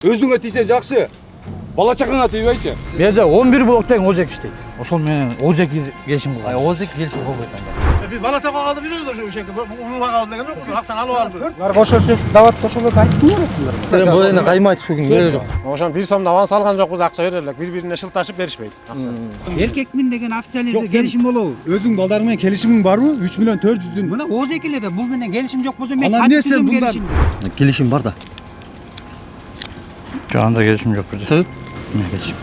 Өзүңө тийсе жакшы. Бала чакаңа тийбейчи. Bu yerda 11 blokdan Ozek işleydi. Ошол менен Ozek келишим кылган. Ozek келишим болбойт анда. Biz bala çakağa kaldı biliyoruz ошо ошеке. Умуга kaldı деген жок. Акчаны алып алып. Булар кошо сөз дават кошулуп айтып берет. Бул эне кайма айтышуугун кереги жок. Ошон 1 сомдо аванс алган жокпуз, акча берерлик. Бири-бирине шылташып беришпейт. Эркекмин деген официалдуу келишим болобу? Өзүң балдар менен келишимиң барбы? 3 миллион 400 Мына Ozek эле да бул менен келишим жок болсо мен Анан кантип эмне сен түзөм булар- келишим? Келишим бар да. Жагында келишим жок бизде. Себеп? Эмне келишим?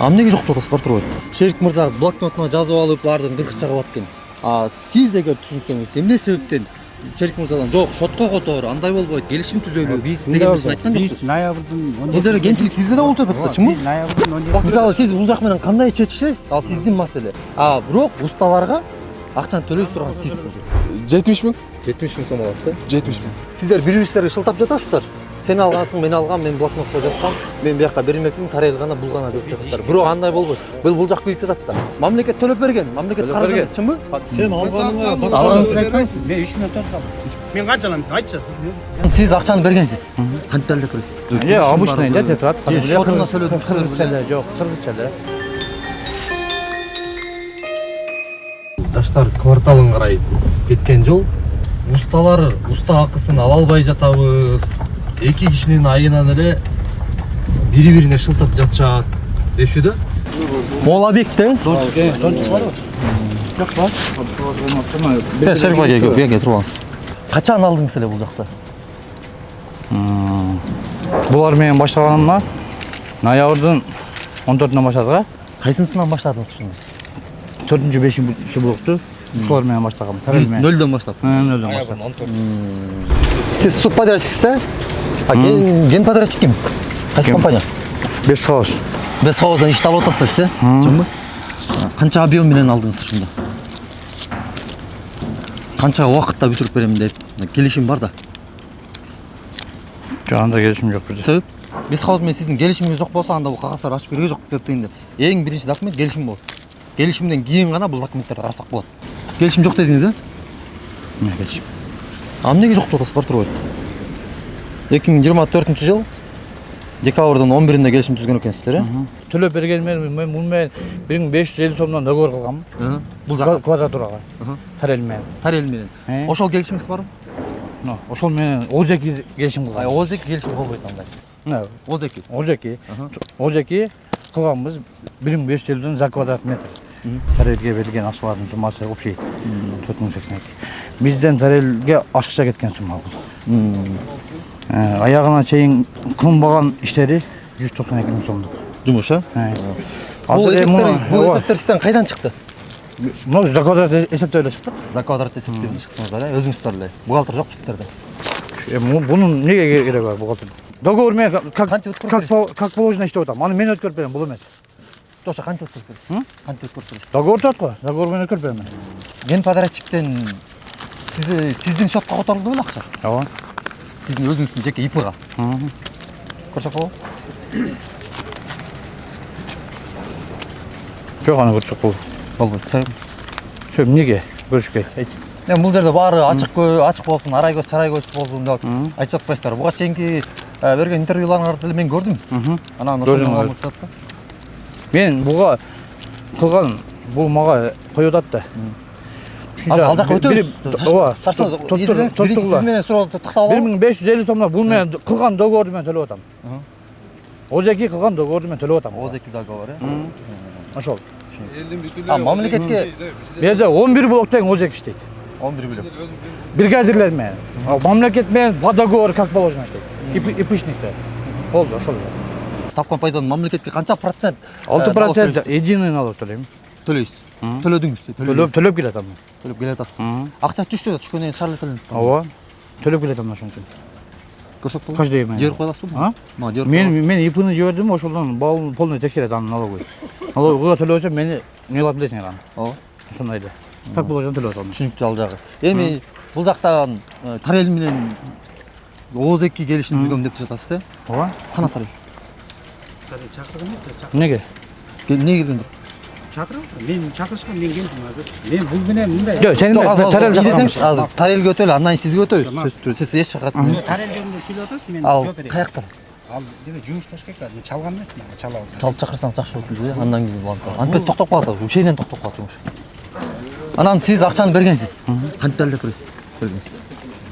Эмнеге жок деп атасыз бар турбайт. Шерик мырза блокнотуна жазып алып, баардыгын кыргызчага кылат экен. Сиз эгер түшүнсөңүз, эмне себептен Шерик мырзадан жок, шотко котор, андай болбойт, келишим түзөлү. Биз деген нерсени айткан биз жоксуз. ноябрдын 17. Бул жерде кемчилик сизде да болуп жатат да, чынбы? Биз ноябрдын 17. Мисалы сиз бул жак менен кандай чечишесиз? Ал сиздин маселе. Бирок усталарга акчаны төлөй турган сиз бул жерде. 70 миң? 70 миң сом аласыз. 70 миң. Сиздер бири-бирибизге шылтап жатасыздар. Сен алгансың, мен алгам, мен блокнотко жазсам, мен бияка бермекмин, тарел гана бул гана деп жатасыздар. Бирок андай болбойт. Бул жак күйүп жатат да. Мамлекет төлөп берген, мамлекет карыз эмес, чынбы? Сен алганыңа Алганыңызды айтсаңыз сиз. Мен 3 миллион алсам. Мен канча алам десең айтчы. Сиз акчаны бергенсиз. Кантип далилдеп бересиз? Обычный да тетрат. Шотуна төлөдүм. Кыргызча эле жок, кыргызча эле. Жаштар кварталын карай кеткен жол. Уста акысын ала албай жатабыз. Эки кишинин айынан эле бири-бирине шылтап жатышат дешүү да. Мол объектте. Жок бар. Шерик бай келге туруп алыңыз. Качан алдыңыз эле бул жакта? Булар менен баштаганымда ноябрдын 14-нөн баштадык. Кайсынысынан баштадыңыз ушундайсыз? 4-5 блокту ушулар менен баштагам. Тарел менен. Нөлдөн баштап. Нөлдөн баштап. Сиз субподрядчиксиз? Ген подрядчик ким? Кайсы компания? Бес хаус. Бес хауздан ишти алып атасыздар сиз, чынбы? Канча объем менен алдыңыз ушунда? Канча убакытта бүтүрүп берем деп келишим бар да. Жагында келишим жок бизде. Себеп? Бес хауз менен сиздин келишимиңиз жок болсо, анда бул кагаздарды ачып берүүгө жок себеп дегенде. Эң биринчи документ келишим болот. Келишимден кийин гана бул документтерди карасак болот. Келишим жок дедиңиз, Эмне келишим? Эмнеге жок деп атасыз бар турбайт? 2024-жыл декабрдын 11-inde келишим түзгөн экенсиздер, Төлөп бергеним мен бул менен 1550 сомдон договор кылгам. Бул жакка Квадратурага. Тарел менен. тарел менен. Ошол келишимиз барбы? Ошол менен Ozek келишим кылгам. Озек келишим болбойт андай. Озеки. Ozek кылганбыз 1550 за квадрат метр. Тарелге берилген акчалардын суммасы общий 4082. Бизден тарелге ашыкча кеткен сумма бул. Аягына чейин кылынбаган иштери 192 миң сомдук. Жумуш, Бул эсептер сизден кайдан чыкты? Мына за квадрат эсептөө эле чыкты. За квадрат эсептеп чыктыңыздар, өзүңүздөр эле. Бухгалтер жокпу сиздерде? Бунун эмнеге кереги бар бухгалтер? Договор менен Кантип өткөрүп бересиз? как положено иштеп атам. Аны мен өткөрүп берем, бул эмес. Жок, кантип өткөрүп бересиз? Кантип өткөрүп бересиз? Договор турат го, договор менен өткөрүп берем мен. Ген подрядчиктен сиздин счетко которулду беле акча? Ооба. Сиздин өзүңүздүн жеке ИПга. Көрсөк болобу? Жок, аны көрчөк бул. Болбойт. Себеп? Шо эмнеге көрүшкө? Айт. Бул жерде баары ачык болсун, арай көз, чарай көз болсун деп айтып атпайсыздар. Буга чейинки берген интервьюларыңарды деле мен көрдүм. Анан ошондон алып жатат да. Мен буга кылган бул мага коюп атат да. Ал жака өтөбүз. Ооба. Сиз менен суроолду тактап алам. 1550 сомдон бул менен кылган договорду менен төлөп атам. Ozek кылган договорду менен төлөп атам. Озеки договор, Ошол. Мамлекетке Бу жерде 11 блоктан Ozek иштейт. 11 билем. Бригадирлер менен. Мамлекет менен по договору как положено иштейт. ИПшниктер. Болду, ошол. Тапкан пайдадан мамлекетке канча процент? 6% единый налог төлөйм. Төлөйсүз. Төлөдүңүз. Төлөп келатам. Төлөп келатасыз. Акча түштү да, түшкөндөн кийин шарлы төлөнөт. Ооба. Төлөп келатам ошон үчүн. Көрсөк болобу? Каждый день. Жиберип коесузбу? Мен ИПны жибердим, ошолдон балын полный текшерет анын налогой. Налогой төлөсөм мени эмнелеп билесиңер аны. Ооба. Ошондой эле. Так положено төлөп атам. Түшүнүктүү ал жагы. Эми бул жактан тарел менен Озекки келишим түзгөм деп жатасыз, Ооба. Кана тарел? Тарел чакырган эмес, Эмнеге? Эмне келген жок? чакырабыз. Мен чакырышкан, мен келдим азыр. Мен бул менен мындай. Жок, сен тарел десеңиз, азыр тарелге өтөлү, андан кийин сизге өтөбүз. Сөз түрү. Сиз эч жака Тарел жөнүндө сүйлөп атасыз, мен ал жооп берейин. каяктан? Ал деме жумушташ керек. Мен чалган эмесмин, чала алсам. Чалып чакырсаң жакшы болот дейт, андан кийин улантып. Антпес токтоп калат, ушенен токтоп калат жумуш. Анан сиз акчаны бергенсиз. Кантип алып бересиз? Бергенсиз.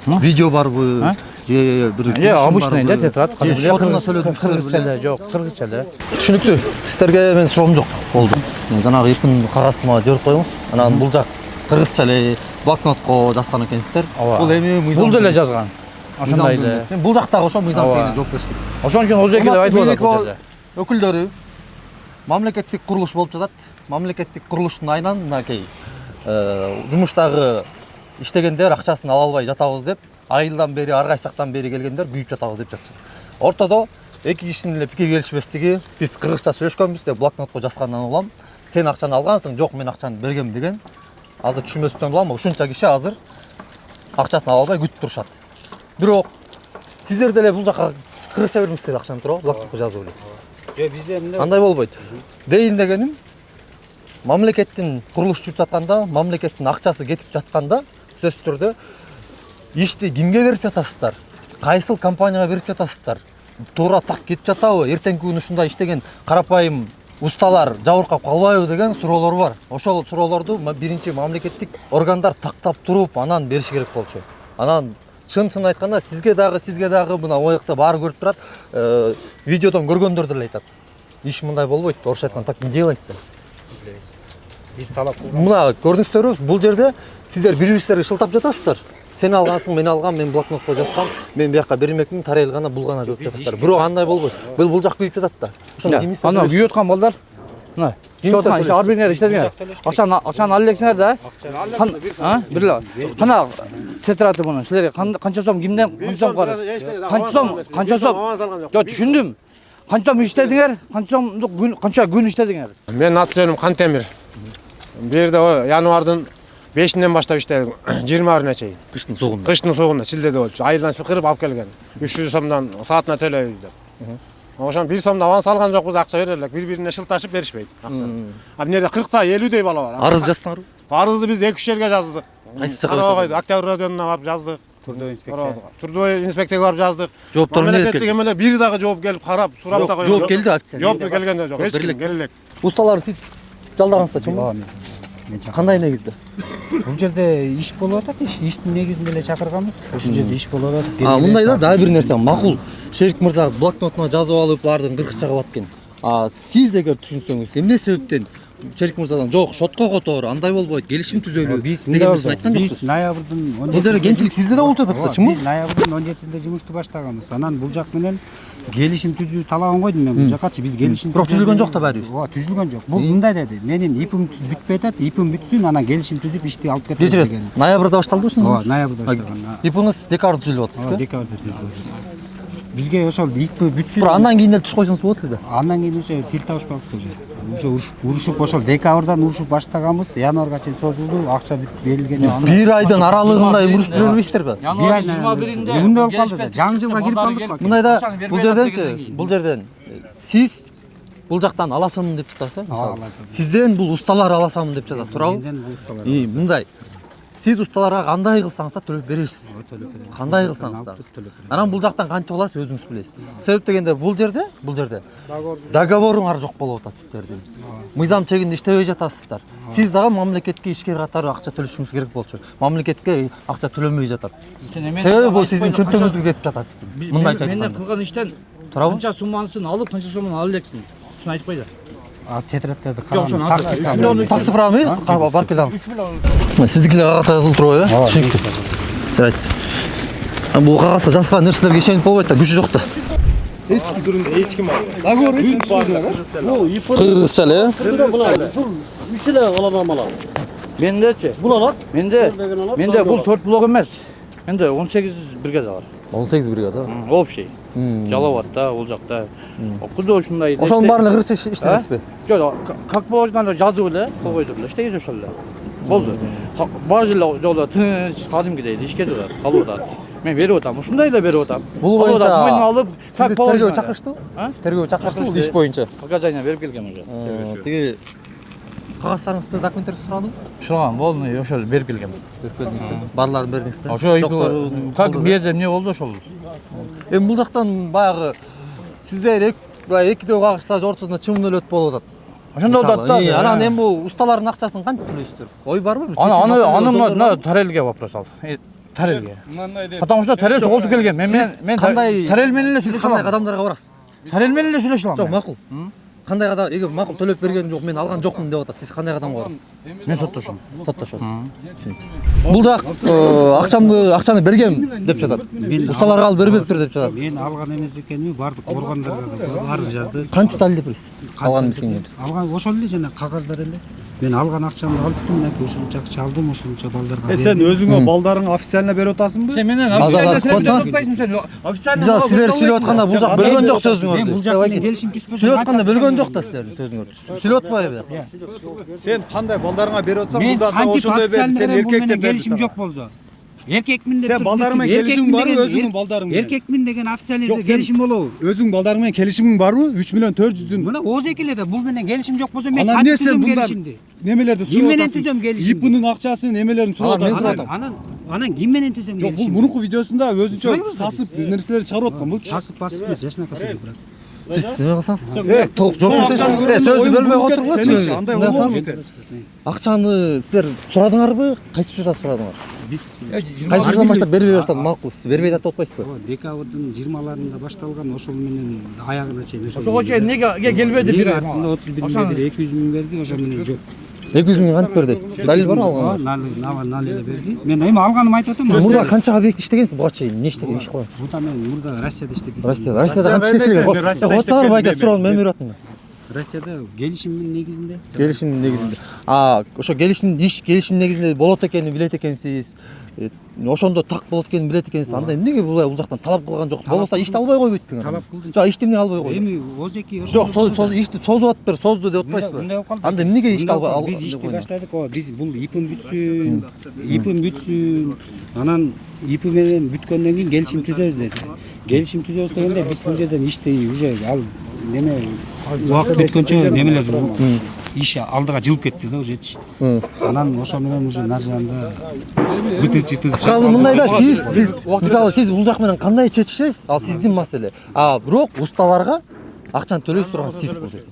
Видео барбы? Же бир обычный эле тетрат. Шотуна төлөдүм. Кыргызча эле жок, кыргызча эле. Түшүнүктүү. Сиздерге мен суроом жок. Болду. Жанагы эркин кагазды мага жиберип коюңуз. Анан бул жак кыргызча эле блокнотко жазган экенсиздер. Бул эми мыйзам. Бул деле жазган. Ошондой эле. Бул жактагы ошо мыйзам чегине жооп бериш керек. Ошон үчүн Озеки деп айтып атат бул жерде. Өкүлдөрү мамлекеттик курулуш болуп жатат. Мамлекеттик курулуштун айынан мынакей жумуштагы иштегендер акчасын ала албай жатабыз деп, айылдан бери, ар кайсы жактан бери келгендер күйүп жатабыз деп жатышат. Ортодо эки кишинин эле пикир келишпестиги, биз кыргызча сүйлөшкөнбүз деп блокнотко жазгандан улам, сен акчаны алгансың, жок мен акчаны бергем деген. Азыр түшүнбөстөн улам, ушунча киши азыр акчасын ала албай күтүп турушат. Бирок сиздер деле бул жака кыргызча бермексиздер акчаны туурабы, блокнотко жазып эле. Жок, бизде эмне? Андай болбойт. Дейин дегеним, мамлекеттин курулуш жүрүп жатканда, мамлекеттин акчасы кетип жатканда, сөзсүз түрдө ишти кимге берип жатасыздар? Кайсыл компанияга берип жатасыздар? Туура так кетип жатабы? Эртеңки күнү ушундай иштеген карапайым усталар жабыркап калбайбы деген суроолор бар. Ошол суроолорду биринчи мамлекеттик органдар тактап туруп, анан бериш керек болчу. Анан чын айтканда сизге дагы мына оякта баары көрүп турат. Видеодон көргөндөр деле айтат. Иш мындай болбойт. Орусча айтканда так не делается. Биз талап кылган. Мына көрдүңүздөрбү, бул жерде сиздер бири-бирибизге шылтап жатасыздар. Сен алгансың, мен алгам, мен блокнотко жазгам, мен бияка бермекмин, тарайыл гана бул гана жооп жатасыздар. Бирок андай болбойт. Бул жак күйүп жатат да. Ошондо кимисиз? Ана күйүп аткан балдар. Мына, иштеткан ар бириңер иштедиңер. Акчаны алып элексиңер да. Бир кана тетраты муну силерге канча сом кимден канча сом карыз? Канча сом? Жок, түшүндүм. Канча сом иштедиңер? Канча күн иштедиңер? Мен аты жөнүм Кантемир. Бу жерде январдын 5-ден баштап иштедим. 20-арына чейин. Кыштын соогунда. Кыштын соогунда шилдеде болчу. Айылдан чакырып алып келген. 300 сомдон саатына төлөйбүз деп. Ошон 1 сомдон аванс алган жокпуз, акча берер элек. Бири-бирине шылташып беришпейт акчаны. А бу жерде 40та 50дей бала бар. Арыз жазсаңарбы? Арызды биз 2-3 жерге жаздык. Кайсы жака? Октябрь районуна барып жаздык. Трудовой инспекция. Трудовой инспекцияга барып жаздык. Жооптор эмне деп келди? Эмелер бир дагы жооп келип карап, сурап да койгон. Жооп келди официально. Жооп келген жок. Эч ким келе элек. Усталарды сиз жалдагансыздар чынбы? Кандай негизде? Бул жерде иш болуп атат. Иштин негизинде эле чакырганбыз. Ушул жерде иш болуп атат. Мындай да дагы бир нерсе макул. Шерик мырза блокнотуна жазып алып, баардыгын кыргызча кылат экен. Сиз эгер түшүнсөңүз, эмне себептен Шерик мырзадан жок, шотко котор, андай болбойт, келишим түзөлүү деген биз айткан жокпуз. Биз ноябрдын 17-синде. Бул жерде кемчилик сизде да болуп жатат да, чынбы? Биз ноябрдын 17-синде жумушту баштаганбыз. Анан бул жак менен келишим түзүү талабын койдум мен бул жакачы. Биз келишим бирок түзүлгөн жок да баары. Ооба, түзүлгөн жок. Бул мындай деди. Менин ипим бүтпөй атат, ипим бүтсүн, анан келишим түзүп ишти алып кетебиз Кечиресиз. деген. Ноябрда башталды ушуну? Ооба, ноябрда башталган. Ипиңиз декабрда түзүлүп атасыз. Декабрда түзүлдү. Бизге ошол ипи бүтсүн. Бирок андан кийин эле түш койсоңуз болот эле да. Андан кийин уже тил табышпаптыр уже. Уже урушуп ошол декабрдан урушуп баштаганбыз. Январга чейин созулду, акча берилген жок. Бир айдын аралыгында урушуп жүрө бербейсиздерби? Январь 21-inde Эмне болуп калды? Жаңы жылга кирип калдык. Мындай да бул жерден сиз бул жактан аласамын деп жатасыз, мисалы. Сизден бул усталар аласамын деп жатат, туурабы? Менден бул усталар. Мындай. Сиз усталарга кандай кылсаңыз да төлөп бересиз. Кандай кылсаңыз да. Анан бул жактан кантип аласыз өзүңүз билесиз. Себеп дегенде бул жерде договоруңар жок болуп атат сиздердин. Мыйзам чегинде иштебей жатасыздар. Сиз дагы мамлекетке ишкер катары акча төлөшүңүз керек болчу. Мамлекетке акча төлөнбөй жатат. Себеби бул сиздин чөнтөгүңүзгө кетип жатат сиздин. Мындайча Менден айтканда. кылган иштен Туурабы? канча суммасын алып, канча сомун ала элексиң. Ушуну айтып койду. Тетрадьтарды Жок, ошону караган. Таксы правы, барып келебиз. Сиздикилер кагазга жазылып турбайбы? Түшүнүктүү. Сиз айттым. Бул кагазга жазылган нерселерге ишенип болбойт да, күчү жок да. Кыргызча эле. Мендечи. Бул алат. Менде бул 4 блок эмес. Менде 18 бригада бар. 18 бригада. Общий. Жалаватта, ол жакта. Куду ушундай. Ошонун баарын кыргызча иштедиңизби? Жок, как положено жазып эле, кол койдук эле, иштейбиз ошол эле. Болду. Бар жерде жолдо тыныч, кадимкидей ишке жатат, калып атат. Мен берип атам, ушундай эле берип атам. Бул боюнча мойнуна алып, как положено. тергөө чакырыштыбы? Тергөө чакырыштыбы иш боюнча? Показания берип келгем уже. Тиги кагаздарыңызды, документериңизди сурадым. Сураган болду, ошол берип келгем. Берип келдиңиз. Барларын бердиңиз да. Ошо как бу жерде эмне болду ошол? Эми бул жактан баягы сиздер баягы экидөө кагышсаж ортосунда чымын өт болуп атат. Ошондо болот да. Анан эми бул усталардын акчасын кантип төлөйсүздөр? Ой барбы? Аны мына тарелге вопрос ал. Тарелге. Потому что тарел чогултуп келген. Мен кандай тарел менен эле сүйлөшө кандай алам. адамдарга барасыз? Тарел менен эле сүйлөшө алам. Жок, макул. Кандай адам, эгер макул төлөп берген жок, мен алган жокмун деп атат. Сиз кандай адамга барасыз? Мен соттошом. Соттошосуз. Бул жак акчаны берген деп жатат. Усталарга алып бербептир деп жатат. Мен алган эмес экенми, бардык органдарга да арыз жазды. Кантип далилдеп бересиз? Алган эмес экенин. Алган ошол эле жана кагаздар эле. Мен алган акчамды алыптым, мынакей ушунча акча алдым, ушунча балдарга. Сен өзүңө балдарың официально берип атасыңбы? Сен менен официально сен. Официально Силер сүйлөп атканда бул жак бөлгөн жок сөзүңөрдү. Мен бул жак менен келишим түспөсө. Сүйлөп атканда бөлгөн жок да силердин сөзүңөрдү. Сүйлөп атпайбы? Сен кандай балдарыңа берип атсаң, Мен мында сен кантип ошондой бер, официально сен берем, бул эркек менен деп келишим жок болсо. Эркекмин деп Сен балдарың менен келишимиң барбы, өзүңүн балдарың менен? Эркекмин деген официально Жок, сен- келишим болобу? Өзүң балдарың менен келишимиң барбы? 3 миллион 400'дүн. Мына озеки эле да бул менен келишим жок болсо мен Анан эмне кантип сен түзөм мындан келишимди? немелерди Ким менен сурап түзөм келишимди? ИПнын акчасын, немелерин сурап мен атасың. сурап Анан ким менен түзөм Жок, бул келишимди? мунуку видеосунда өзүнчө Сурайбыз да сасып нерселерди чыгарып аткан. Бул Сасып басып эмес, жашынакай сөйлөп турат. Сиз неме кылсаңыз? Толук жооп берсеңиз. Сөздү бөлбөй отуруңузчу. андай болбойбу сен? Акчаны силер сурадыңарбы? Кайсы учурда сурадыңар? Биз Кайсы учурдан баштап бербей баштады? Макул, сиз бербей атып атпайсызбы? декабрдын 20-ларында башталган, ошол менен аягына чейин ошого чейин эмнеге келбеди бир ай? артында 31 миң берди, 200 миң берди, ошол менен жок. 200 миң кантип берди? Далил барбы алганга? Нал эле берди. Мен эми алганым айтып атам. Сиз мурда канча объект иштегенсиз буга чейин? Эмне иштеген, иш кылгансыз? Бута мен мурда Россияда иштеп жүрдүм. Россияда канча иштешкен? Отсаңар байка суроо мен берип аттым. Россияда келишимдин негизинде. Келишимдин негизинде. Ошо келишим негизинде болот экенин билет экенсиз. Ошондо так болот экенин билет экенсиз. Анда эмнеге бул жактан талап кылган жоксуз? Болбосо ишти албай койбойт белең. Талап кылдым. Жок, ишти эмне албай койду? Эми озеки Жок, ишти созуп атыптыр, созду деп атпайсызбы? Мындай болуп калды. Анда эмнеге ишти албай? Биз ишти баштадык, биз бул ипим бүтсүн, анан ипи менен бүткөндөн кийин келишим түзөбүз деди. Келишим түзөбүз дегенде биз бул жерден ишти уже ал неме убакыт бүткөнчө немелер иш алдыга жылып кетти да ужечи. Анан ошол менен уже наржанда бытыз-жытыз. Кызы мындай да, сиз мисалы сиз бул жак менен кандай чечишесиз? Ал сиздин маселе. Бирок усталарга акчаны төлөй турган сиз бул жерде.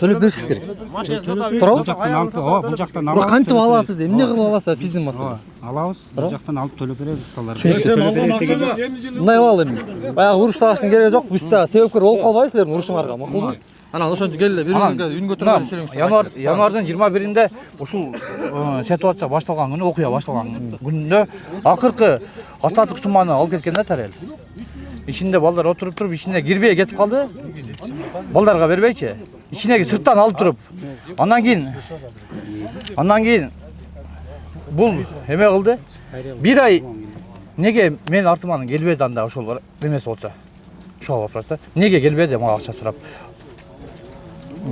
Төлөп беришиз керек. Бул жактан алып, бул жактан Бирок алабыз. кантип аласыз? Эмне кылып аласыз? Сиздин маселе. Алабыз, бул жактан алып төлөп беребиз усталарга. Сен алган акчага Мындай кылалы эми. Баягы уруш таштын кереги жок. Биз да себепкер болуп калбайбыз силердин урушуңарга, макулбу? Анан ошончо келе бири-биринге үнгө турган иштелиңиз. Январдын 21-inde ушул ситуация башталган күнү, окуя башталган күндө акыркы остаток сумманы алып кеткен да тарел. Ичинде балдар отуруп туруп, ичине кирбей кетип калды. Балдарга бербейчи. Ичине сырттан алып туруп. Андан кийин бул эме кылды. Бир ай неге мен артыман келбеди анда ошол эмес болсо. Ошол вопрос да. Неге келбеди мага акча сурап?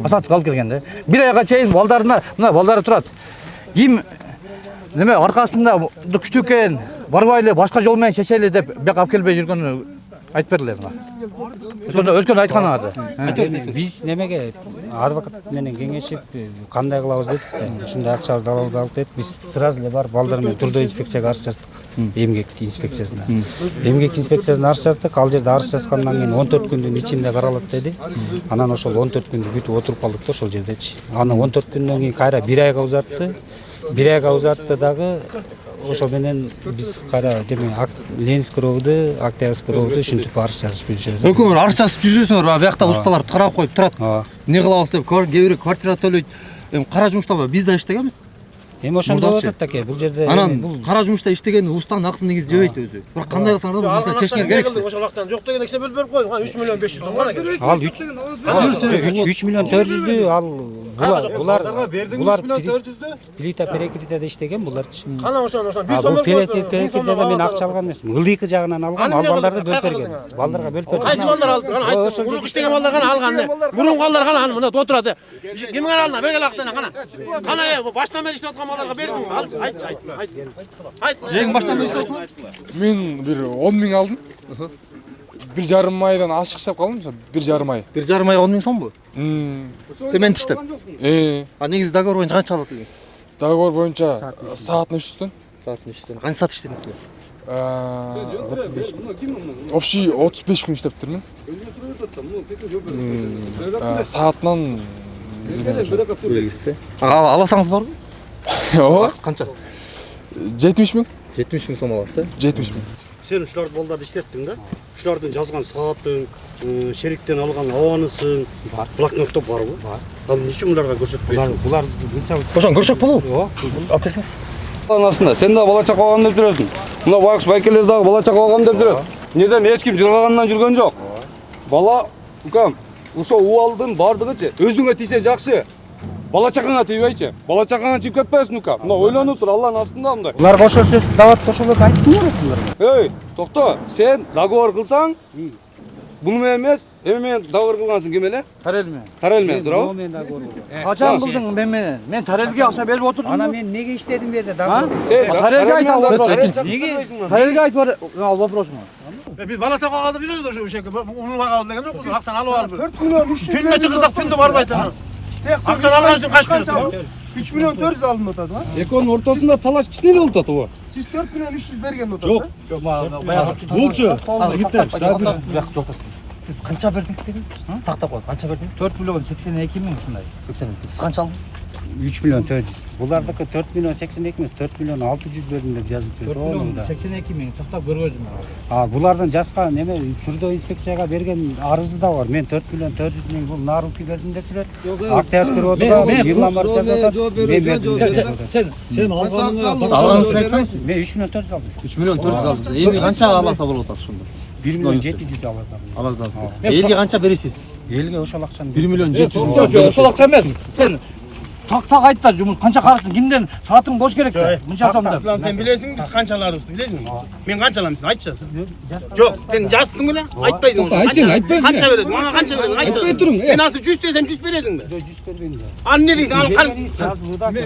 Асатып алып келген да. Бир айга чейин балдарына, мына балдары турат. Ким неме аркасында күчтүү экен, барбайлы башка жол менен чечели деп бияка алып келбей жүргөнү айтып берле мына. Өткөндө айтканыңарды. Биз немеге адвокат менен кеңешип кандай кылабыз дедик да. Ушундай акчабызды алып дедик. Биз сразу эле барып балдар менен трудовой инспекцияга арыз жаздык. Эмгек инспекциясына. Эмгек инспекциясына арыз жаздык. Ал жерде арыз жазгандан кийин 14 күндүн ичинде каралат деди. Анан ошол 14 күндү күтүп отуруп калдык да ошол жердечи. Аны 14 күндөн кийин кайра 1 айга узартты. 1 айга узартты дагы ошол менен биз кайра деме Ленинский ровду, Октябрьский ровду ушинтип арыз жазып жүрөбүз. Өкмөр арыз жазып жүрөсүңөр, биякта усталар карап коюп турат. Эмне кылабыз деп, кээ бири квартира төлөйт. Эми кара жумушта биз да иштегенбиз. Эми ошондо болуп атат аке, бул жерде Анан кара жумушта иштеген устанын акысын негизи жебейт өзү. Бирок кандай кылсаңар да бул чечкиңер керексиз. Ошол акчаны жок деген кишине бөлүп берип койдуң. 3 миллион 500 сом гана керек. ал 3 миллион 400'дү ал булар 3 миллион 400'дү. плита перекритияда иштеген буларчы. Кана ошону 1 Бул сом берип перекритияда мен акча алган эмесмин. Ылдыйкы жагынан алгам, ал балдарды бөлүп берген. Балдарга бөлүп берген. Кайсы балдар алды? Кана айт. Урук иштеген балдар кана алган. Мурун балдар кана аны мына отурат. Кимге алдына бергел актана кана. Кана баштан бери иштеп аткан балдарга бердиң. Айт. Эң баштан бери иштеп атам. Мен бир 10 миң алдым. 1,5 айдан ашык иштеп калдым, 1,5 ай. 1,5 айга 10 миң сомбу? Цемент иштеп. Негизи договор боюнча канча алат экенсиз? Договор боюнча саатына 300 төн. Саатына 300 төн. Канча саат иштедиңиз? Общий 35 күн иштеп турмун. Саатынан белгисиз. Аласаңыз барбы? ооба Канча? 70 000. 70 000 сом аласыз. 70 000. Сен ушуларды балдарды иштеттиң да? Ушулардын жазган саатың, шериктен алган абанысың, блокноттор барбы? Бар. Ал эмне уларга көрсөтпөйсүң? Булар мисалы Ошон көрсөк болобу? Ооба. Алып келсеңиз. Астында сен да бала чака алгам деп жүрөсүң. Мына байкуш байкелер дагы бала чака алгам деп жүрөт. Неден эч ким жыргагандан жүргөн жок. Бала, укам, ошо убалдын бардыгычы өзүңө тийсе жакшы. Бала чакаңа тийбейчи. Бала чакаңа чип кетпесин укам. Мына ойлонуп тур, Алланын астында мындай. булар кошо сөз дават кошолорду айттыңбы буларга? Эй, токто, сен договор кылсаң, буну менен эмес, эми менен договор кылгансың ким эле? Тарел менен. Тарел менен, туурабы? Мен договор кылдым. Качан кылдың мен менен? Мен Тарелге акча берип отурдум. Ана мен неге иштедим берди договор? Сен Тарелге айт ал вопрос. Неге? Тарелге айтып ал вопрос му? Biz bala çaka aldı biliyoruz o şekilde. Onu var aldı degan yok. Aksan alıp aldı. 4 milyon 300. Tünde çıkırsak tünde barbaydı. Aksan algan için kaç kilo? 3 milyon 400 aldın notası ha? Экөөнүн ортосунда талаш кичине эле болуп атат ого. Siz 4 milyon 300 bergen notası. Yok. Bulçu. Siz канча бердиңиз дедиңиз? Тактап коюңуз. Канча бердиңиз? 4 миллион 82 миң ушундай. 80 000. Siz канча алдыңыз? 3 миллион 400. Булардыкы 4 миллион 82 эмес, 4 миллион 600 бердим деп жазып 4 жүрөт. миллион 82 миң тактап көргөздүм. Булардын жазган неме түрдө инспекцияга берген арызы да бар. Мен 4 миллион 400 миң бул нарукты бердим деп жүрөт. Актяш кырып йырлан барып жазып атат. Мен бердим. Sen alganını Алганыңызды айтсаңыз сиз. Мен 3 миллион 400 алдым. 3 миллион 400 алдыңыз. Элге канча аласа болуп атат ошондо? 1 миллион 700 алатам. Аласыз. Элге канча бересиз? Элге ошол акчаны 1 миллион 700 Жок, ошол акча эмес. Сен так айт да, жумуш канча карасың, кимден саатың бош керек да. Мынча сом деп. Aslan sen bilesin biz kançalarız bilesin mi? Ben kançalamışsın aytacağız. Yok sen jastın bile aytpaysın onu. Aytçın, aytpaysın. Kança veresin bana kança veresin aytacağız. Aytpay turun. Ben nasıl 100 desem 100 veresin mi? 100 berген. Anne değilsin al kan.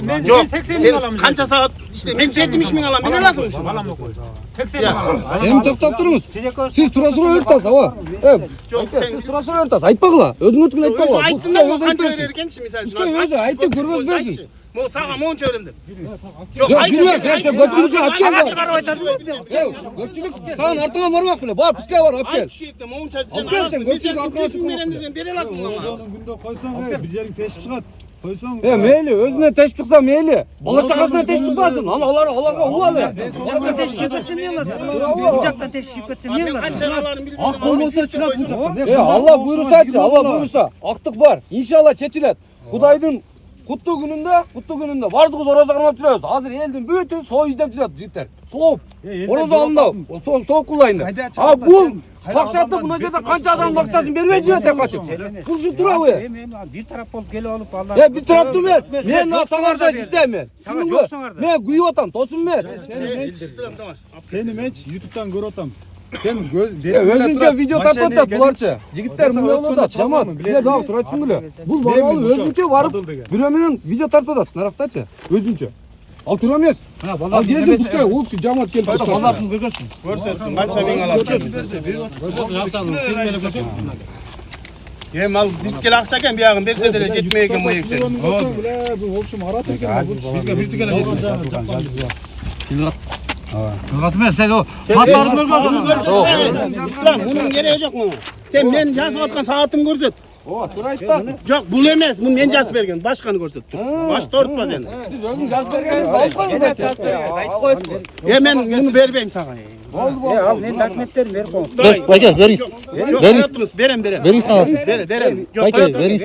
Ben Yok sen kança saat işte ben 70 bin alam ben alasın şu. Эми токтоп туруңуз. Сиз тура сурап өртасыз, ооба. Yok sen Сиз тура сурап өртасыз. Айтпагыла. Өзүңөрдүкүн özü айтпагыла. aytsın da o kança verirken şimdi misal. Özü aytıp görmez versin. Mo sağa mon çevremdim. Yok Yok, aytsın. yürüyor, sen götürüp at gel. gel. Көпчүлүк саған артыңа бармак беле. Бар, пускай бар, алып кел. Ayt şu ekle mon çevremdim. Al gel sen, götürüp arkana Sen verendisin beri alasın bana. Onun günde koysan bir yerin teşvik çıkart. Koysan. Мейли, өзүнө теş чыкса мейли. Бала чакасына теş чыкпасын. Аларга убалы. Жакта теş çıkıpsın ne alasın? Bu жакта teş çıkıpsın ne Ben alasın? kança alarım bilmiyorum. Ak olmasa çıkart bu çapta. Allah buyursачы, Allah buyursa. Актык бар. Иншалла чечилет. Кудайдын куттуу күнүндө бардыгыбыз ораза кармап жүрөбүз. Азыр элдин бүтү соо издеп жүрөт жигиттер. Сооп. Ораза алында. Сооп кылайын деп. А бул Факсатты мына жерде канча адамдын акчасын бербей жүрөт деп качып. Кылчу турабы? Bir taraf bolup kelip alıp Allah. Бир тараптуу эмес. Мен саңарда иштейм. Түшүндүңбү? Мен күйүп атам, досум эмес. Seni men YouTube'dan görüp atam. Sen Өзүнчө видео тартып атат буларчы. Жигиттер мына болуп атат. Жаман. Биле дагы турачсың беле. Бул баралы өзүнчө барып бирөө менен видео тартып атат нарактачы. Өзүнчө. Ал тура эмес. Ал келсин пускай ол киши жаман келип атат. Балатын көргөнсүң. Görsün kança bin alasın. Hem al bitkel akçaken bir ağın derse de jetmeyken bu ekten. Bu общем arat eкен. Кылгат эмес, сен о сааттарын көргөнсүң. İslam bunun gereği yok mu? Sen men жазып аткан саатымды көрсөт. Ооба, туура айтасың. Жоқ, бұл емес. Bunu men жазып берген. Башканы көрсөт. Башты ортпа сен. Сиз өзүң жазып бергениңизди алып коюңуз. Мен bunu бербейм сага. Al men dokumentlerini ver koyun. Байке, бериңиз. Берем. Бериңиз каласыз. Берем. Байке, бериңиз.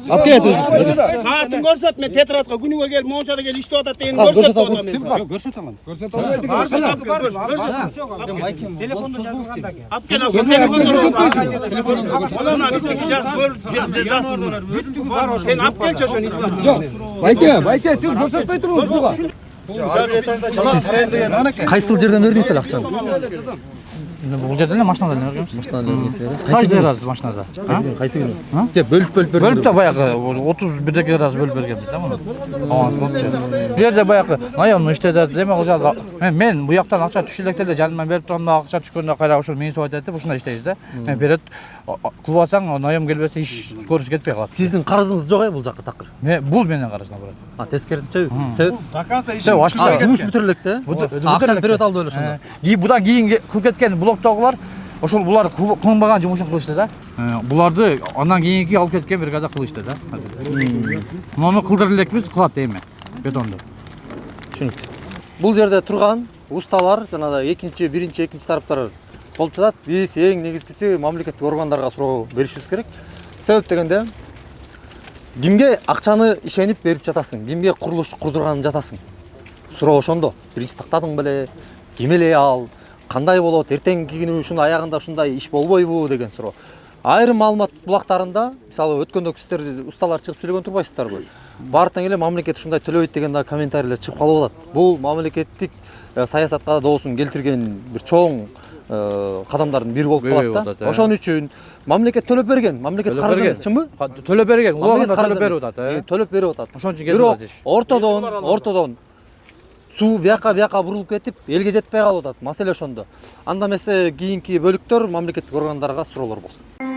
Алып келет өзү. Саатын көрсөт. Мен тетрадка күнүгө келип мончада келип иштеп атат деген Кыз көрсөт. көрсөт алып. Yok görsöt alalım. Көрсөтө албайт экен. Telefonda yazılganda ki. Алып кел. Телефонун истеги жаз көр. Сен алып келчи ошону ислам. Жок. Байке, сиз көрсөтпөй туруңуз буга. Кайсыл жерден бердиңиз эле акчаны? Бул жерде эле машинада эле көргөнбүз. Машинада бердиңиз эле. Кайсы раз машинада? Кайсы күнү? Же бөлүп бердиңиз. Бөлүп да баягы 31 раз бөлүп бергенбиз да муну. Аванс болуп. Бул жерде баягы наемный иштеди. Демек ошол мен буяктан акча түшүп электе эле жаныма берип турганда акча түшкөндө кайра ошол мени сот этип ушундай иштейбиз да. Мен берет кылбасаң айым келбесе иш скорость кетпей калат. Сиздин карызыңыз жок бул жакка такыр. Бул менен карызына барат. Тескерисинчеби? Себеп Таканса иши Жоқ, ашықса. жумуш бүтүрө элек да. Акчаны берип аталы эле ошондо. Будан кийин кылып кеткен блоктогулар ошол булар кылынбаган жумушун кылышты да. Буларды андан кийинки алып кеткен бригада кылышты да. Муну кылдырып элекпиз, кылат эми бетонду. Түшүнүктүү. Бул жерде турган усталар жанагы биринчи, экинчи тараптар болуп жатат. Биз эң негизгиси мамлекеттик органдарга суроо беришибиз керек. Себеп дегенде кимге акчаны ишенип берип жатасың, кимге курулуш курдурганын жатасың. Суроо ошондо. Биринчи тактадың беле, ким эле ал, кандай болот, эртеңки күнү ушунун аягында ушундай иш болбойбу деген суроо. Айрым маалымат булактарында, мисалы өткөндө сиздер усталар чыгып сүйлөгөн турбайсыздарбы? Баардыгы эле мамлекет ушундай төлөбөйт деген да комментарийлер чыгып калып атат. Бул мамлекеттик саясатка доосун келтирген бир чоң кадамдардын бири болуп калат да. Ошон үчүн мамлекет төлөп берген, мамлекет карыз эмес, чынбы? Төлөп берген, уларга төлөп берип атат. Төлөп берип атат. Ошон үчүн Бирок ортодон суу бияка бурулуп кетип, элге жетпей калып атат. Маселе ошондо. Анда эмесе кийинки бөлүктөр мамлекеттик органдарга суроолор болсун.